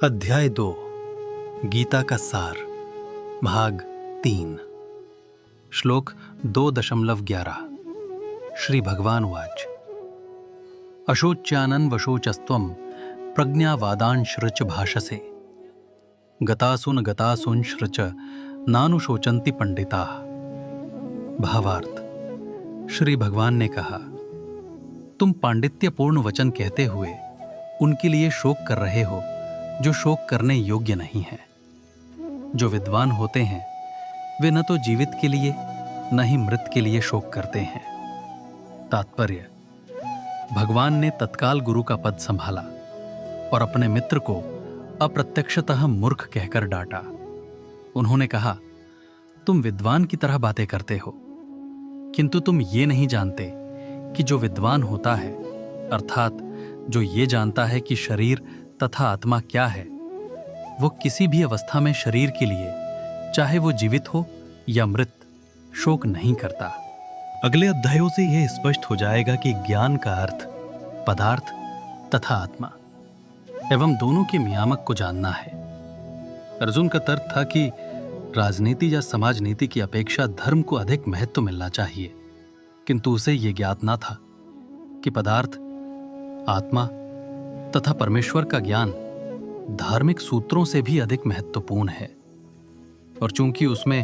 अध्याय 2 गीता का सार भाग 3 श्लोक 2.11 श्री भगवान उवाच अशोच्यानन् वशोचस्त्वं प्रज्ञावादांश्च भाषसे गतासूंश्च नानुशोचन्ति पंडिताः। भावार्थ, श्री भगवान ने कहा, तुम पांडित्यपूर्ण वचन कहते हुए उनके लिए शोक कर रहे हो जो शोक करने योग्य नहीं है। जो विद्वान होते हैं वे न तो जीवित के लिए न ही मृत के लिए शोक करते हैं। तात्पर्य, भगवान ने तत्काल गुरु का पद संभाला और अपने मित्र को अप्रत्यक्षतः मूर्ख कहकर डांटा। उन्होंने कहा, तुम विद्वान की तरह बातें करते हो, किंतु तुम ये नहीं जानते कि जो विद्वान होता है, अर्थात जो ये जानता है कि शरीर तथा आत्मा क्या है, वो किसी भी अवस्था में शरीर के लिए, चाहे वो जीवित हो या मृत, शोक नहीं करता। अगले अध्यायों से यह स्पष्ट हो जाएगा कि ज्ञान का अर्थ पदार्थ तथा आत्मा एवं दोनों के नियामक को जानना है। अर्जुन का तर्क था कि राजनीति या समाज नीति की अपेक्षा धर्म को अधिक महत्व मिलना चाहिए, किंतु उसे यह ज्ञात ना था कि पदार्थ, आत्मा तथा परमेश्वर का ज्ञान धार्मिक सूत्रों से भी अधिक महत्वपूर्ण है। और चूंकि उसमें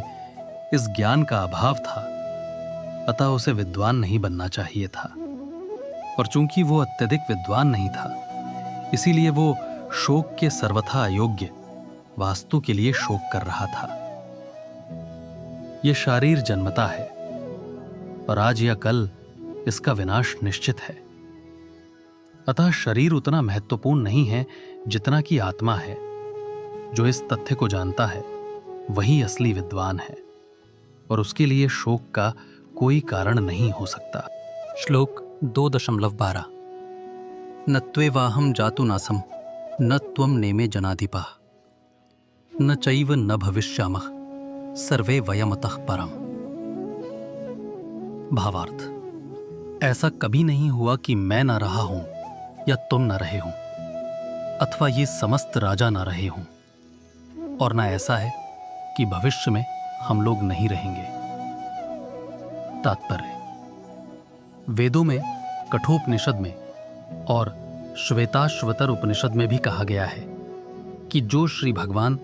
इस ज्ञान का अभाव था, अतः उसे विद्वान नहीं बनना चाहिए था। और चूंकि वो अत्यधिक विद्वान नहीं था, इसीलिए वो शोक के सर्वथा अयोग्य वास्तु के लिए शोक कर रहा था। यह शरीर जन्मता है और आज या कल इसका विनाश निश्चित है। अतः शरीर उतना महत्वपूर्ण नहीं है जितना कि आत्मा है। जो इस तथ्य को जानता है वही असली विद्वान है और उसके लिए शोक का कोई कारण नहीं हो सकता। श्लोक 2.12 न त्वेवाहं जातुनासं न त्वं नेमे जनाधिपः न चैव न भविष्यामः सर्वे वयमतः परम्। भावार्थ, ऐसा कभी नहीं हुआ कि मैं न रहा हूं या तुम न रहे हो, अथवा ये समस्त राजा न रहे हों, और न ऐसा है कि भविष्य में हम लोग नहीं रहेंगे। तात्पर्य, वेदों में, कठोपनिषद में और श्वेताश्वतर उपनिषद में भी कहा गया है कि जो श्री भगवान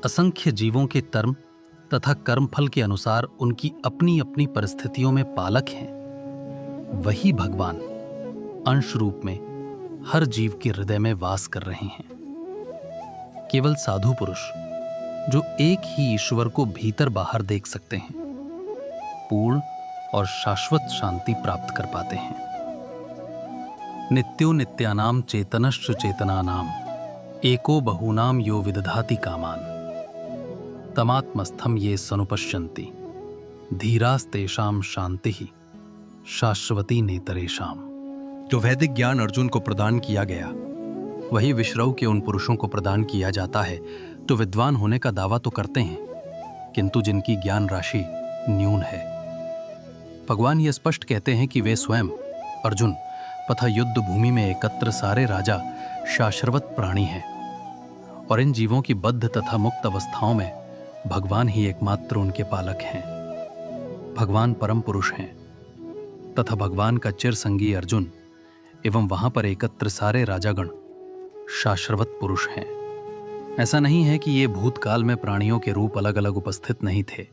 असंख्य जीवों के कर्म तथा कर्मफल के अनुसार उनकी अपनी अपनी परिस्थितियों में पालक हैं, वही भगवान अंश रूप में हर जीव के हृदय में वास कर रहे हैं। केवल साधु पुरुष, जो एक ही ईश्वर को भीतर बाहर देख सकते हैं, पूर्ण और शाश्वत शांति प्राप्त कर पाते हैं। नित्यो नित्यानाम चेतनश्च चेतनानाम एको बहूनाम यो विदधाति कामान तमात्मस्थम ये सनुपश्यन्ति धीरास्तेषां शांतिः शाश्वती नेतरेषाम्। जो वैदिक ज्ञान अर्जुन को प्रदान किया गया, वही विश्रव के उन पुरुषों को प्रदान किया जाता है जो विद्वान होने का दावा तो करते हैं, किंतु जिनकी ज्ञान राशि न्यून है। भगवान ये स्पष्ट कहते हैं कि वे स्वयं, अर्जुन तथा युद्ध भूमि में एकत्र सारे राजा शाश्वत प्राणी हैं, और इन जीवों की बद्ध तथा मुक्त अवस्थाओं में भगवान ही एकमात्र उनके पालक हैं। भगवान परम पुरुष हैं तथा भगवान का चिरसंगी अर्जुन एवं वहां पर एकत्र सारे राजागण शाश्वत पुरुष हैं। ऐसा नहीं है कि ये भूतकाल में प्राणियों के रूप अलग अलग उपस्थित नहीं थे,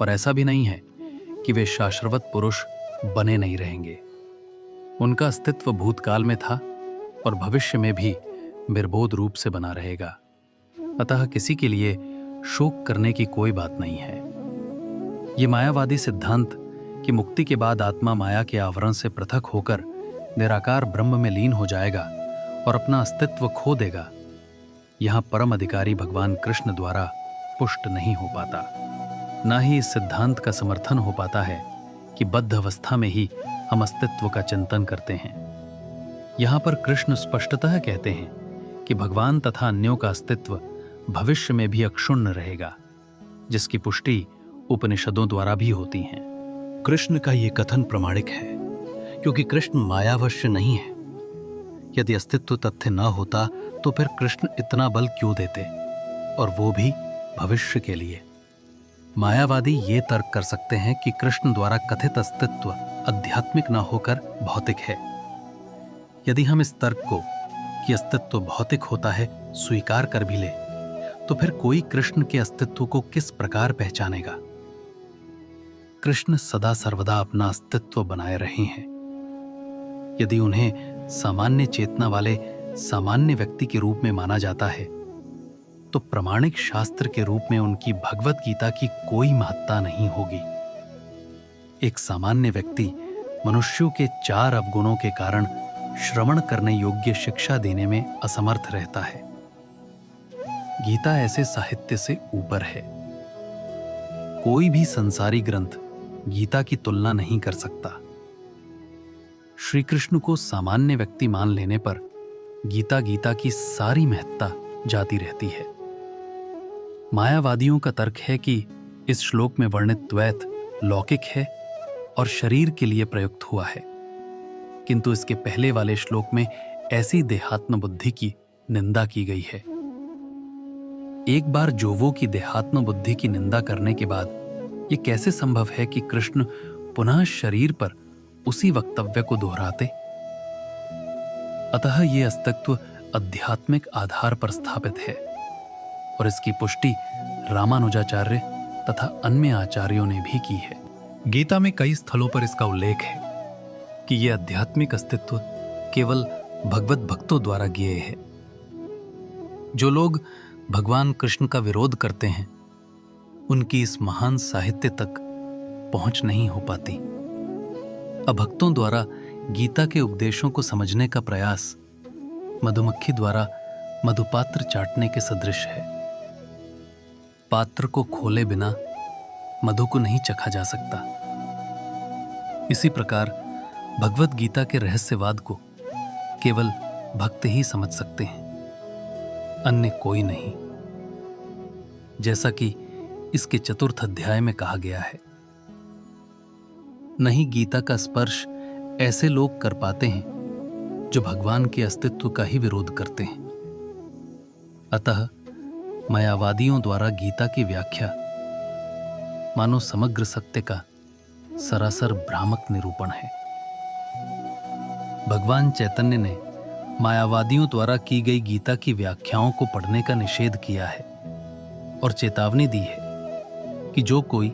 और ऐसा भी नहीं है कि वे शाश्वत पुरुष बने नहीं रहेंगे। उनका अस्तित्व भूतकाल में था और भविष्य में भी निर्बोध रूप से बना रहेगा। अतः किसी के लिए शोक करने की कोई बात नहीं है। ये मायावादी सिद्धांत कि मुक्ति के बाद आत्मा माया के आवरण से पृथक होकर निराकार ब्रह्म में लीन हो जाएगा और अपना अस्तित्व खो देगा, यहां परम अधिकारी भगवान कृष्ण द्वारा पुष्ट नहीं हो पाता। ना ही इस सिद्धांत का समर्थन हो पाता है कि बद्ध अवस्था में ही हम अस्तित्व का चिंतन करते हैं। यहां पर कृष्ण स्पष्टतः कहते हैं कि भगवान तथा अन्यों का अस्तित्व भविष्य में भी अक्षुण्ण रहेगा, जिसकी पुष्टि उपनिषदों द्वारा भी होती है। कृष्ण का ये कथन प्रमाणिक है, क्योंकि कृष्ण मायावश्य नहीं है। यदि अस्तित्व तथ्य न होता तो फिर कृष्ण इतना बल क्यों देते, और वो भी भविष्य के लिए। मायावादी ये तर्क कर सकते हैं कि कृष्ण द्वारा कथित अस्तित्व आध्यात्मिक न होकर भौतिक है। यदि हम इस तर्क को कि अस्तित्व भौतिक होता है स्वीकार कर भी ले, तो फिर कोई कृष्ण के अस्तित्व को किस प्रकार पहचानेगा? कृष्ण सदा सर्वदा अपना अस्तित्व बनाए रहे हैं। यदि उन्हें सामान्य चेतना वाले सामान्य व्यक्ति के रूप में माना जाता है, तो प्रामाणिक शास्त्र के रूप में उनकी भगवत गीता की कोई महत्ता नहीं होगी। एक सामान्य व्यक्ति मनुष्यों के 4 अवगुणों के कारण श्रवण करने योग्य शिक्षा देने में असमर्थ रहता है। गीता ऐसे साहित्य से ऊपर है। कोई भी संसारी ग्रंथ गीता की तुलना नहीं कर सकता। श्री कृष्ण को सामान्य व्यक्ति मान लेने पर गीता की सारी महत्ता जाती रहती है। मायावादियों का तर्क है कि इस श्लोक में वर्णित द्वैत लौकिक है और शरीर के लिए प्रयुक्त हुआ है, किंतु इसके पहले वाले श्लोक में ऐसी देहात्म बुद्धि की निंदा की गई है। एक बार जोवो की देहात्म बुद्धि की निंदा करने के बाद यह कैसे संभव है कि कृष्ण पुनः शरीर पर उसी वक्तव्य को दोहराते? अतः यह अस्तित्व आध्यात्मिक आधार पर स्थापित है, और इसकी पुष्टि रामानुजाचार्य तथा अन्य आचार्यों ने भी की है। गीता में कई स्थलों पर इसका उल्लेख है कि यह आध्यात्मिक अस्तित्व केवल भगवत भक्तों द्वारा ज्ञेय है। जो लोग भगवान कृष्ण का विरोध करते हैं, उनकी इस महान साहित्य तक पहुंच नहीं हो पाती। अभक्तों द्वारा गीता के उपदेशों को समझने का प्रयास मधुमक्खी द्वारा मधुपात्र चाटने के सदृश है। पात्र को खोले बिना मधु को नहीं चखा जा सकता। इसी प्रकार भगवत गीता के रहस्यवाद को केवल भक्त ही समझ सकते हैं, अन्य कोई नहीं। जैसा कि इसके 4th अध्याय में कहा गया है, नहीं गीता का स्पर्श ऐसे लोग कर पाते हैं जो भगवान के अस्तित्व का ही विरोध करते हैं। अतः मायावादियों द्वारा गीता की व्याख्या मानो समग्र सत्य का सरासर भ्रामक निरूपण है। भगवान चैतन्य ने मायावादियों द्वारा की गई गीता की व्याख्याओं को पढ़ने का निषेध किया है और चेतावनी दी है कि जो कोई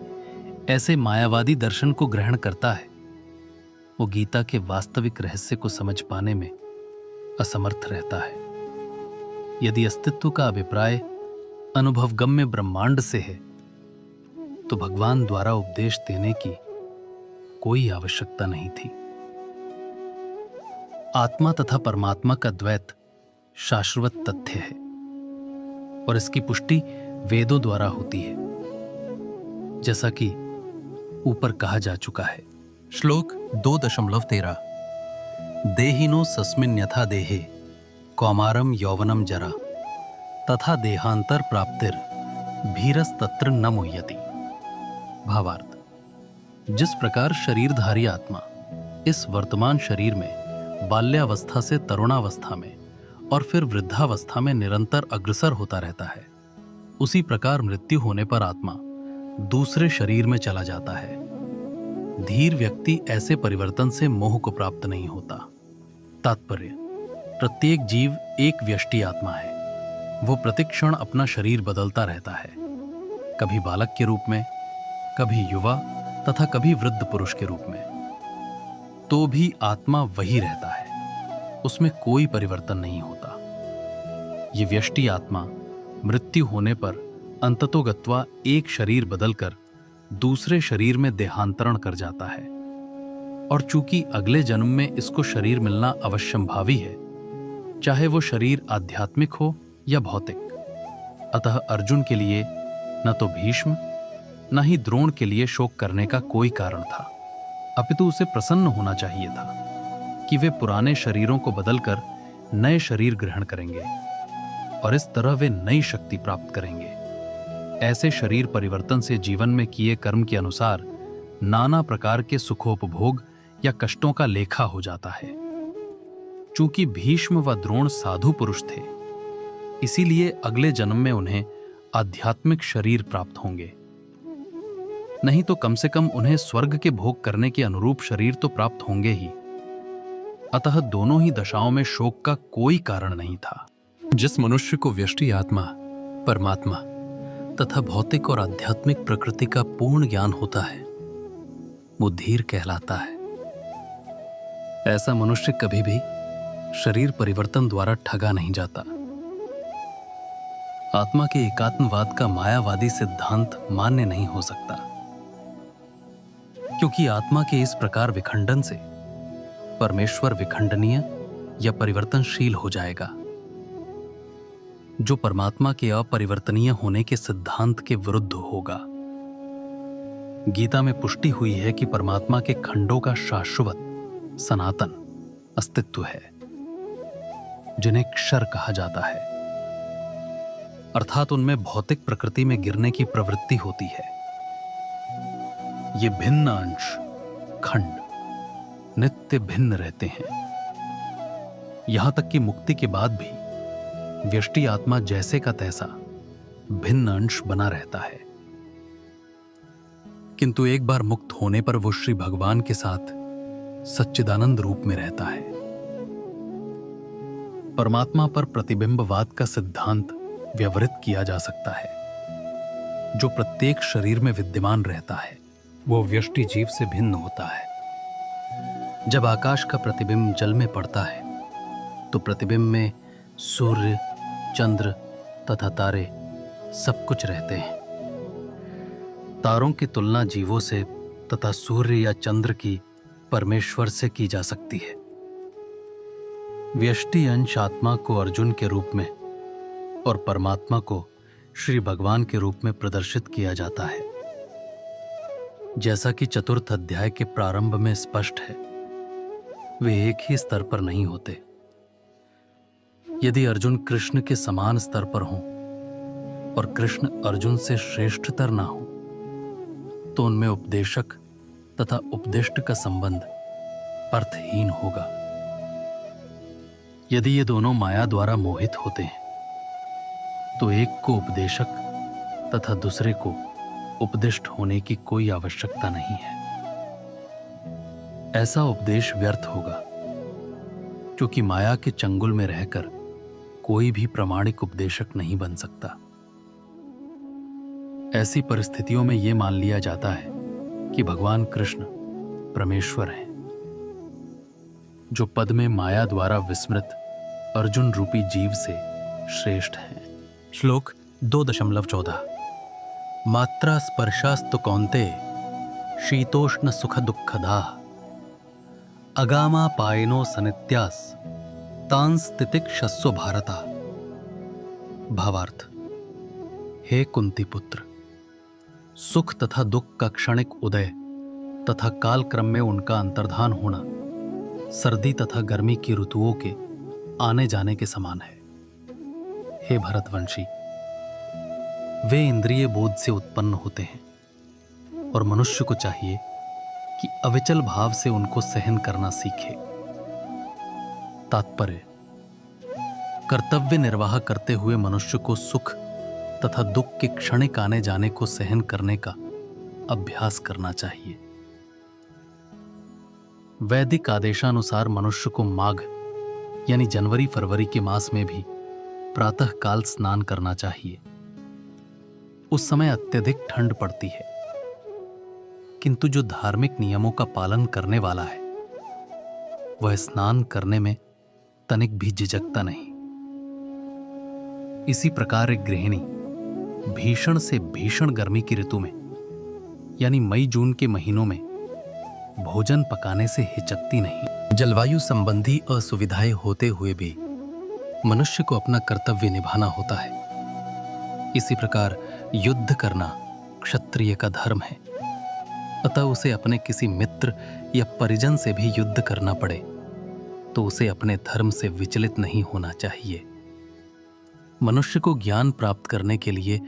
ऐसे मायावादी दर्शन को ग्रहण करता है, वो गीता के वास्तविक रहस्य को समझ पाने में असमर्थ रहता है। यदि अस्तित्व का अभिप्राय अनुभवगम्य ब्रह्मांड से है, तो भगवान द्वारा उपदेश देने की कोई आवश्यकता नहीं थी। आत्मा तथा परमात्मा का द्वैत शाश्वत तथ्य है और इसकी पुष्टि वेदों द्वारा होती है, जैसा कि ऊपर कहा जा चुका है। श्लोक 2.13 देहिनो सस्मिन् यथा देहे कौमारम यौवनम जरा तथा देहांतर प्राप्तिर भीरस तत्र न मुह्यति। भावार्थ: जिस प्रकार शरीरधारी आत्मा इस वर्तमान शरीर में बाल्यावस्था से तरुणावस्था में और फिर वृद्धावस्था में निरंतर अग्रसर होता रहता है, उसी प्रकार मृत्यु होने पर आत्मा दूसरे शरीर में चला जाता है। धीर व्यक्ति ऐसे परिवर्तन से मोह को प्राप्त नहीं होता। तात्पर्य: प्रत्येक जीव एक व्यष्टि आत्मा है। वो प्रतिक्षण अपना शरीर बदलता रहता है, कभी बालक के रूप में, कभी युवा तथा कभी वृद्ध पुरुष के रूप में। तो भी आत्मा वही रहता है, उसमें कोई परिवर्तन नहीं होता। ये व्यष्टि आत्मा मृत्यु होने पर अंततोगत्वा एक शरीर बदलकर दूसरे शरीर में देहांतरण कर जाता है, और चूंकि अगले जन्म में इसको शरीर मिलना अवश्यंभावी है, चाहे वो शरीर आध्यात्मिक हो या भौतिक। अतः अर्जुन के लिए न तो भीष्म न ही द्रोण के लिए शोक करने का कोई कारण था, अपितु उसे प्रसन्न होना चाहिए था कि वे पुराने शरीरों को बदलकर नए शरीर ग्रहण करेंगे और इस तरह वे नई शक्ति प्राप्त करेंगे। ऐसे शरीर परिवर्तन से जीवन में किए कर्म के अनुसार नाना प्रकार के सुखोपभोग या कष्टों का लेखा हो जाता है। चूंकि भीष्म व द्रोण साधु पुरुष थे, इसीलिए अगले जन्म में उन्हें आध्यात्मिक शरीर प्राप्त होंगे। नहीं तो कम से कम उन्हें स्वर्ग के भोग करने के अनुरूप शरीर तो प्राप्त होंगे ही। अतः दोनों ही दशाओं में शोक का कोई कारण नहीं था। जिस मनुष्य को व्यष्टि आत्मा, परमात्मा तथा भौतिक और आध्यात्मिक प्रकृति का पूर्ण ज्ञान होता है, वो धीर कहलाता है। ऐसा मनुष्य कभी भी शरीर परिवर्तन द्वारा ठगा नहीं जाता। आत्मा के एकात्मवाद का मायावादी सिद्धांत मान्य नहीं हो सकता, क्योंकि आत्मा के इस प्रकार विखंडन से परमेश्वर विखंडनीय या परिवर्तनशील हो जाएगा, जो परमात्मा के अपरिवर्तनीय होने के सिद्धांत के विरुद्ध होगा। गीता में पुष्टि हुई है कि परमात्मा के खंडों का शाश्वत सनातन अस्तित्व है, जिन्हें क्षर कहा जाता है, अर्थात उनमें भौतिक प्रकृति में गिरने की प्रवृत्ति होती है। ये भिन्न अंश, खंड, नित्य भिन्न रहते हैं। यहां तक कि मुक्ति के बाद भी व्यष्टि आत्मा जैसे का तैसा भिन्न अंश बना रहता है, किंतु एक बार मुक्त होने पर वो श्री भगवान के साथ सच्चिदानंद रूप में रहता है। परमात्मा पर प्रतिबिंबवाद का सिद्धांत व्यवहृत किया जा सकता है। जो प्रत्येक शरीर में विद्यमान रहता है, वो व्यष्टि जीव से भिन्न होता है। जब आकाश का प्रतिबिंब जल में पड़ता है, तो प्रतिबिंब में सूर्य, चंद्र तथा तारे सब कुछ रहते हैं। तारों की तुलना जीवों से तथा सूर्य या चंद्र की परमेश्वर से की जा सकती है। व्यष्टि अंश आत्मा को अर्जुन के रूप में और परमात्मा को श्री भगवान के रूप में प्रदर्शित किया जाता है। जैसा कि चतुर्थ अध्याय के प्रारंभ में स्पष्ट है, वे एक ही स्तर पर नहीं होते। यदि अर्जुन कृष्ण के समान स्तर पर हों और कृष्ण अर्जुन से श्रेष्ठतर ना हो, तो उनमें उपदेशक तथा उपदिष्ट का संबंध अर्थहीन होगा। यदि ये दोनों माया द्वारा मोहित होते हैं, तो एक को उपदेशक तथा दूसरे को उपदिष्ट होने की कोई आवश्यकता नहीं है। ऐसा उपदेश व्यर्थ होगा, क्योंकि माया के चंगुल में रहकर कोई भी प्रामाणिक उपदेशक नहीं बन सकता। ऐसी परिस्थितियों में यह मान लिया जाता है कि भगवान कृष्ण परमेश्वर हैं, जो पद में माया द्वारा विस्मृत अर्जुन रूपी जीव से श्रेष्ठ हैं। श्लोक 2.14 मात्रा स्पर्शास्तु कौन्तेय शीतोष्ण सुख दुःखदाः अगामा पायनो सनित्यास तांस तितिक्षस्व भारता। भावार्थ, हे कुंती पुत्र, सुख तथा दुख का क्षणिक उदय तथा काल क्रम में उनका अंतर्धान होना सर्दी तथा गर्मी की ऋतुओं के आने जाने के समान है। हे भरतवंशी, वे इंद्रिय बोध से उत्पन्न होते हैं और मनुष्य को चाहिए कि अविचल भाव से उनको सहन करना सीखे। तात्पर्य, कर्तव्य निर्वाह करते हुए मनुष्य को सुख तथा दुख के क्षणिक आने जाने को सहन करने का अभ्यास करना चाहिए। वैदिक आदेशानुसार मनुष्य को माघ यानी जनवरी फरवरी के मास में भी प्रातः काल स्नान करना चाहिए। उस समय अत्यधिक ठंड पड़ती है, किंतु जो धार्मिक नियमों का पालन करने वाला है, वह स्नान करने में तनिक भी झिझकता नहीं। इसी प्रकार एक गृहिणी भीषण से भीषण गर्मी की ऋतु में यानी मई जून के महीनों में भोजन पकाने से हिचकती नहीं। जलवायु संबंधी असुविधाएं होते हुए भी मनुष्य को अपना कर्तव्य निभाना होता है। इसी प्रकार युद्ध करना क्षत्रिय का धर्म है, अतः उसे अपने किसी मित्र या परिजन से भी युद्ध करना पड़े तो उसे अपने धर्म से विचलित नहीं होना चाहिए। मनुष्य को ज्ञान प्राप्त करने के लिए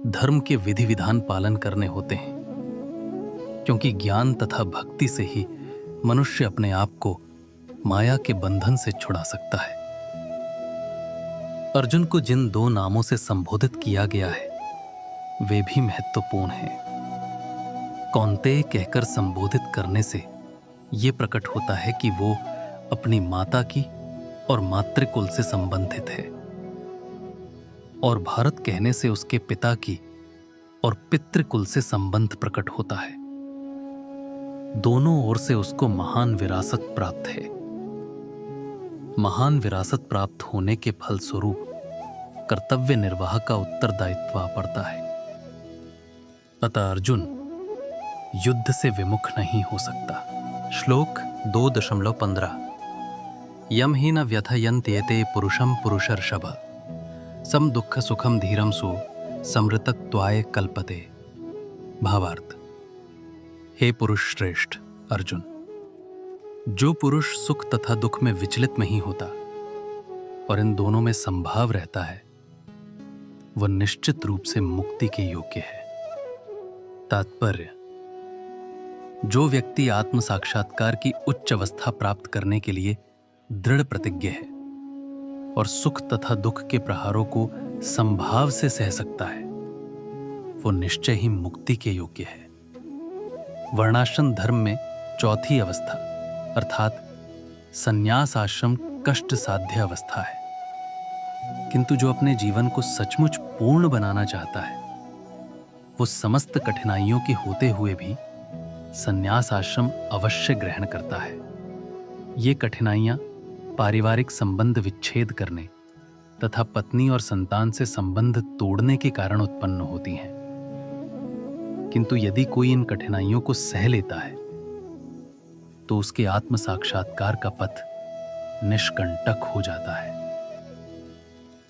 धर्म के विधि विधान पालन करने होते हैं, क्योंकि ज्ञान तथा भक्ति से ही मनुष्य अपने आप को माया के बंधन से छुड़ा सकता है। अर्जुन को जिन दो नामों से संबोधित किया गया है वे भी महत्वपूर्ण हैं। कौन्तेय कहकर संबोधित करने से यह प्रकट होता है कि वो अपनी माता की और मातृकुल से संबंधित है, और भारत कहने से उसके पिता की और पितृकुल से संबंध प्रकट होता है। दोनों ओर से उसको महान विरासत प्राप्त है। महान विरासत प्राप्त होने के फलस्वरूप कर्तव्य निर्वाह का उत्तरदायित्व पड़ता है। अतः अर्जुन युद्ध से विमुख नहीं हो सकता। श्लोक 2.15 यम ही न व्यथयन्त्येते पुरुषम पुरुषर्षभ सम दुःख सुखम धीरम सु समृतत्वाय कल्पते। भावार्थ, हे पुरुष श्रेष्ठ अर्जुन, जो पुरुष सुख तथा दुख में विचलित नहीं होता और इन दोनों में संभाव रहता है वह निश्चित रूप से मुक्ति के योग्य है। तात्पर्य, जो व्यक्ति आत्म साक्षात्कार की उच्च अवस्था प्राप्त करने के लिए दृढ़ प्रतिज्ञ है और सुख तथा दुख के प्रहारों को संभाव से सह सकता है वो निश्चय ही मुक्ति के योग्य है। वर्णाश्रम धर्म में चौथी अवस्था अर्थात संन्यास आश्रम कष्ट साध्य अवस्था है, किंतु जो अपने जीवन को सचमुच पूर्ण बनाना चाहता है वो समस्त कठिनाइयों के होते हुए भी संन्यास आश्रम अवश्य ग्रहण करता है। ये कठिनाइयां पारिवारिक संबंध विच्छेद करने तथा पत्नी और संतान से संबंध तोड़ने के कारण उत्पन्न होती हैं, किंतु यदि कोई इन कठिनाइयों को सह लेता है तो उसके आत्म साक्षात्कार का पथ निष्कंटक हो जाता है।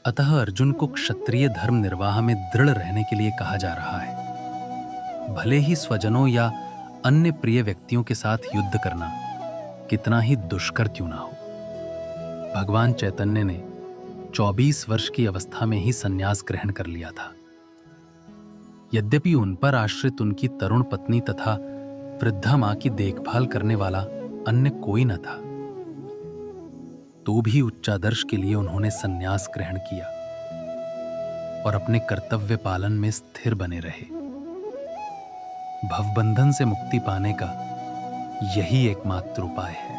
अतः अर्जुन को क्षत्रिय धर्म निर्वाह में दृढ़ रहने के लिए कहा जा रहा है। भले ही स्वजनों या अन्य प्रिय व्यक्तियों के साथ युद्ध करना कितना ही दुष्कर क्यों ना हो। भगवान चैतन्य ने 24 वर्ष की अवस्था में ही संन्यास ग्रहण कर लिया था। यद्यपि उन पर आश्रित उनकी तरुण पत्नी तथा वृद्धा मां की देखभाल करने वाला अन्य कोई न था, तो भी उच्चादर्श के लिए उन्होंने संन्यास ग्रहण किया और अपने कर्तव्य पालन में स्थिर बने रहे। भवबंधन से मुक्ति पाने का यही एकमात्र उपाय है।